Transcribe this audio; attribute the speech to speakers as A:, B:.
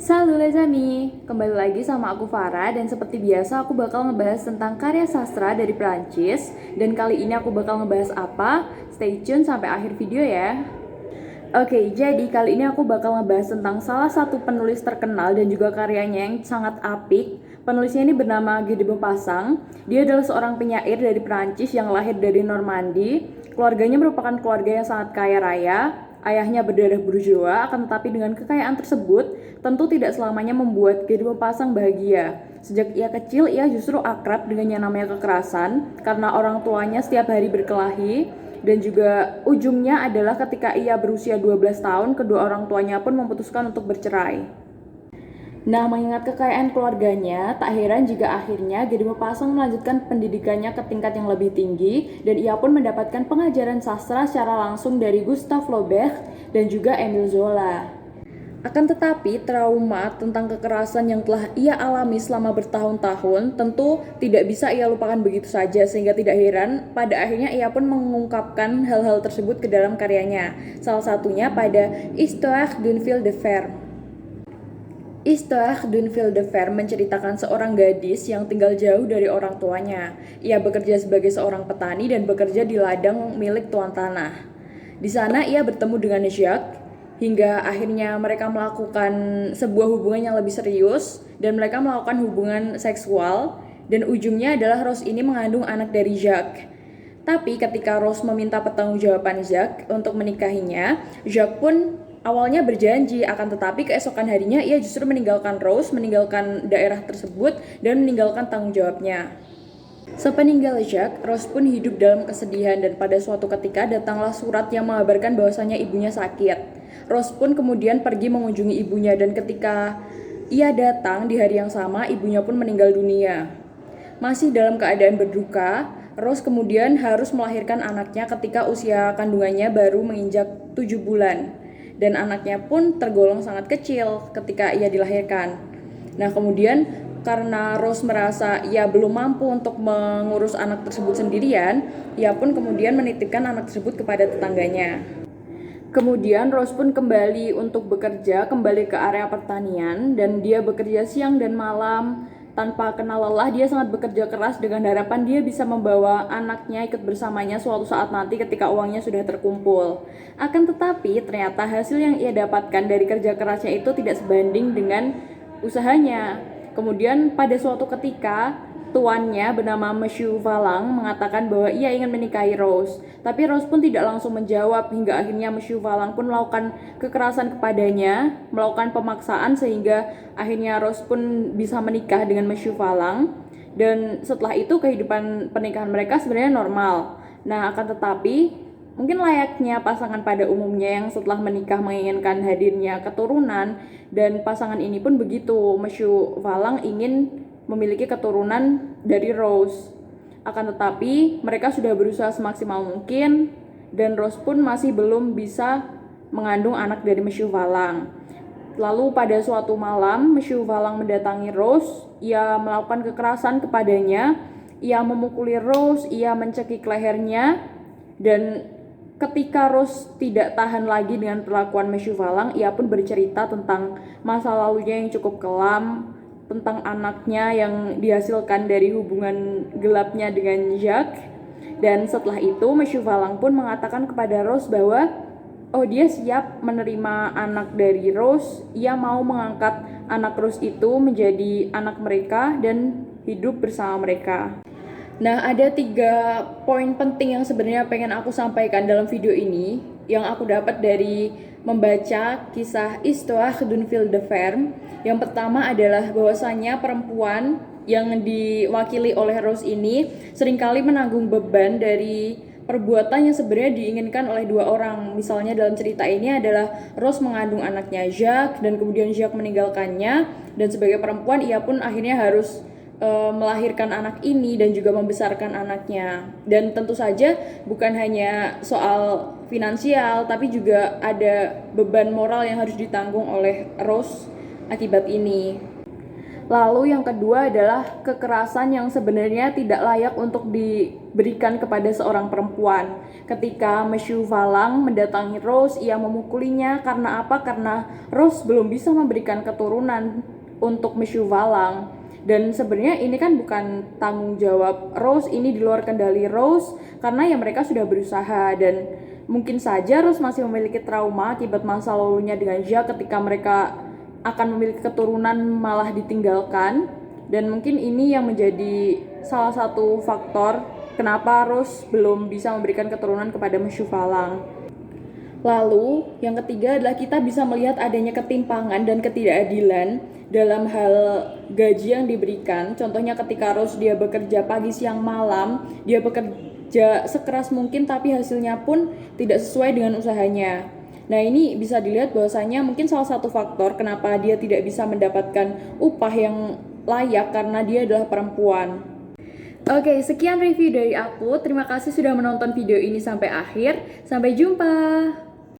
A: Salut les amis, kembali lagi sama aku Farah dan seperti biasa aku bakal ngebahas tentang karya sastra dari Perancis. Dan kali ini aku bakal ngebahas apa? Stay tune sampai akhir video ya. Oke, jadi kali ini aku bakal ngebahas tentang salah satu penulis terkenal dan juga karyanya yang sangat apik. Penulisnya ini bernama Guy de Maupassant. Dia adalah seorang penyair dari Perancis yang lahir dari Normandy. Keluarganya merupakan keluarga yang sangat kaya raya. Ayahnya berdarah bourgeois, akan tetapi dengan kekayaan tersebut tentu tidak selamanya membuat Guy de Maupassant bahagia. Sejak ia kecil, ia justru akrab dengan yang namanya kekerasan karena orang tuanya setiap hari berkelahi. Dan juga ujungnya adalah ketika ia berusia 12 tahun, kedua orang tuanya pun memutuskan untuk bercerai. Nah, mengingat kekayaan keluarganya, tak heran jika akhirnya Guy de Maupassant melanjutkan pendidikannya ke tingkat yang lebih tinggi dan ia pun mendapatkan pengajaran sastra secara langsung dari Gustave Flaubert dan juga Émile Zola. Akan tetapi, trauma tentang kekerasan yang telah ia alami selama bertahun-tahun tentu tidak bisa ia lupakan begitu saja, sehingga tidak heran pada akhirnya ia pun mengungkapkan hal-hal tersebut ke dalam karyanya. Salah satunya pada Histoire d'une fille de fer. Histoire d'une fille de fer menceritakan seorang gadis yang tinggal jauh dari orang tuanya. Ia bekerja sebagai seorang petani dan bekerja di ladang milik tuan tanah. Di sana ia bertemu dengan Jacques, hingga akhirnya mereka melakukan sebuah hubungan yang lebih serius dan mereka melakukan hubungan seksual dan ujungnya adalah Rose ini mengandung anak dari Jacques. Tapi ketika Rose meminta pertanggungjawaban Jacques untuk menikahinya, Jacques pun awalnya berjanji, akan tetapi keesokan harinya ia justru meninggalkan Rose, meninggalkan daerah tersebut dan meninggalkan tanggung jawabnya. Sepeninggal Jacques, Rose pun hidup dalam kesedihan dan pada suatu ketika datanglah surat yang mengabarkan bahwasanya ibunya sakit. Rose pun kemudian pergi mengunjungi ibunya dan ketika ia datang di hari yang sama, ibunya pun meninggal dunia. Masih dalam keadaan berduka, Rose kemudian harus melahirkan anaknya ketika usia kandungannya baru menginjak 7 bulan. Dan anaknya pun tergolong sangat kecil ketika ia dilahirkan. Nah, kemudian karena Rose merasa ia belum mampu untuk mengurus anak tersebut sendirian, ia pun kemudian menitipkan anak tersebut kepada tetangganya. Kemudian Rose pun kembali untuk bekerja, kembali ke area pertanian dan dia bekerja siang dan malam tanpa kenal lelah. Dia sangat bekerja keras dengan harapan dia bisa membawa anaknya ikut bersamanya suatu saat nanti ketika uangnya sudah terkumpul. Akan tetapi ternyata hasil yang ia dapatkan dari kerja kerasnya itu tidak sebanding dengan usahanya. Kemudian pada suatu ketika tuannya bernama Monsieur Valang mengatakan bahwa ia ingin menikahi Rose. Tapi Rose pun tidak langsung menjawab hingga akhirnya Monsieur Valang pun melakukan kekerasan kepadanya, melakukan pemaksaan sehingga akhirnya Rose pun bisa menikah dengan Monsieur Valang. Dan setelah itu kehidupan pernikahan mereka sebenarnya normal. Nah, akan tetapi mungkin layaknya pasangan pada umumnya yang setelah menikah menginginkan hadirnya keturunan, dan pasangan ini pun begitu. Monsieur Valang ingin memiliki keturunan dari Rose. Akan tetapi mereka sudah berusaha semaksimal mungkin dan Rose pun masih belum bisa mengandung anak dari Monsieur Valang. Lalu pada suatu malam Monsieur Valang mendatangi Rose. Ia melakukan kekerasan kepadanya. Ia memukuli Rose, ia mencekik lehernya, dan ketika Rose tidak tahan lagi dengan perlakuan Monsieur Valang, ia pun bercerita tentang masa lalunya yang cukup kelam, tentang anaknya yang dihasilkan dari hubungan gelapnya dengan Jacques. Dan setelah itu Monsieur Valang pun mengatakan kepada Rose bahwa dia siap menerima anak dari Rose. Ia mau mengangkat anak Rose itu menjadi anak mereka dan hidup bersama mereka. Nah, ada 3 poin penting yang sebenarnya pengen aku sampaikan dalam video ini yang aku dapat dari membaca kisah Histoire d'une fille de fer. Yang pertama adalah bahwasanya perempuan yang diwakili oleh Rose ini seringkali menanggung beban dari perbuatan yang sebenarnya diinginkan oleh 2 orang. Misalnya dalam cerita ini adalah Rose mengandung anaknya Jacques dan kemudian Jacques meninggalkannya, dan sebagai perempuan ia pun akhirnya harus melahirkan anak ini dan juga membesarkan anaknya. Dan tentu saja bukan hanya soal finansial, tapi juga ada beban moral yang harus ditanggung oleh Rose akibat ini. Lalu yang kedua adalah kekerasan yang sebenarnya tidak layak untuk diberikan kepada seorang perempuan. Ketika Monsieur Valang mendatangi Rose, ia memukulinya karena apa? Karena Rose belum bisa memberikan keturunan untuk Monsieur Valang. Dan sebenarnya ini kan bukan tanggung jawab Rose, ini di luar kendali Rose karena ya mereka sudah berusaha, dan mungkin saja Rose masih memiliki trauma akibat masa lalunya dengan Jacques ketika mereka akan memiliki keturunan malah ditinggalkan, dan mungkin ini yang menjadi salah satu faktor kenapa Rose belum bisa memberikan keturunan kepada Monsieur Valang. Lalu yang ketiga adalah kita bisa melihat adanya ketimpangan dan ketidakadilan dalam hal gaji yang diberikan. Contohnya ketika Rose dia bekerja pagi siang malam, dia bekerja sekeras mungkin tapi hasilnya pun tidak sesuai dengan usahanya. Nah, ini bisa dilihat bahwasanya mungkin salah satu faktor kenapa dia tidak bisa mendapatkan upah yang layak karena dia adalah perempuan. Oke, sekian review dari aku. Terima kasih sudah menonton video ini sampai akhir. Sampai jumpa.